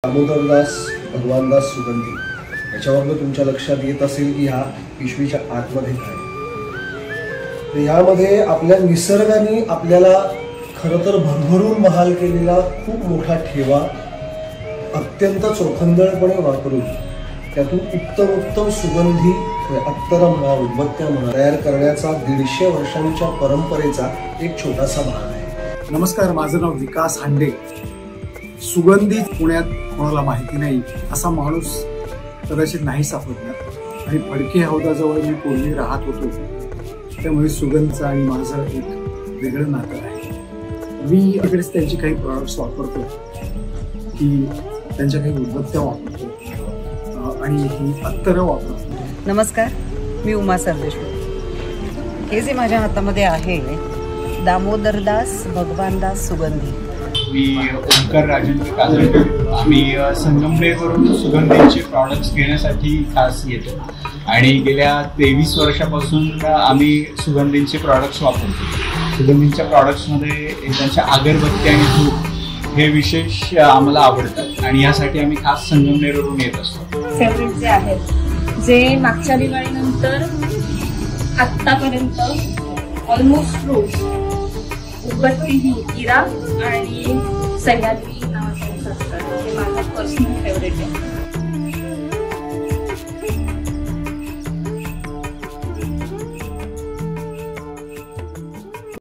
दामोदरदास भगवानदास सुगंधी याच्यावर तुमच्या लक्षात येत असेल की ह्या पिशवीच्या आतमध्ये काय, तर ह्यामध्ये आपल्या निसर्गाने आपल्याला खरं तर भरभरून बहाल केलेला खूप मोठा ठेवा अत्यंत चोखंदळपणे वापरून त्यातून उत्तम सुगंधी अत्तर म्हणा, उदबत्त्या म्हणा तयार करण्याचा 150 वर्षांच्या परंपरेचा एक छोटासा भाग आहे। नमस्कार, माझं नाव विकास हांडे। सुगंधी पुण्यात कोणाला माहिती नाही असा माणूस कदाचित नाही सापडणार आणि फडके हौदाजवळ मी पूर्वी राहत होतो, त्यामुळे सुगंधचं आणि माझं एक वेगळं नातं आहे। मी इकडेच त्यांची काही प्रॉडक्ट्स वापरतो, की त्यांच्या काही उदबत्त्या वापरतो आणि ही अत्तरं वापरतो। नमस्कार, मी उमा सरदेशमुख। हे जे माझ्या हातामध्ये आहे दामोदरदास भगवानदास सुगंधी। मी ओंकार राजेंद्र काजळकर। आम्ही संगमनेरवरून सुगंधीचे प्रॉडक्ट्स घेण्यासाठी खास येतो आणि गेल्या 23 वर्षापासून आम्ही सुगंधींचे प्रॉडक्ट्स वापरतो। सुगंधींच्या प्रॉडक्ट्समध्ये त्यांच्या अगरबत्ती आणि धूप हे विशेष आम्हाला आवडतात आणि यासाठी आम्ही खास संगमनेरवरून येत असतो। फेवरेट जे आहेत, जे मागच्या दिवाळीनंतर आत्तापर्यंत ऑलमोस्ट रोज उदबत्ती ही इरा आणि सह्याद्री नावाचं असतं, हे माझं पर्सनल फेवरेट आहे।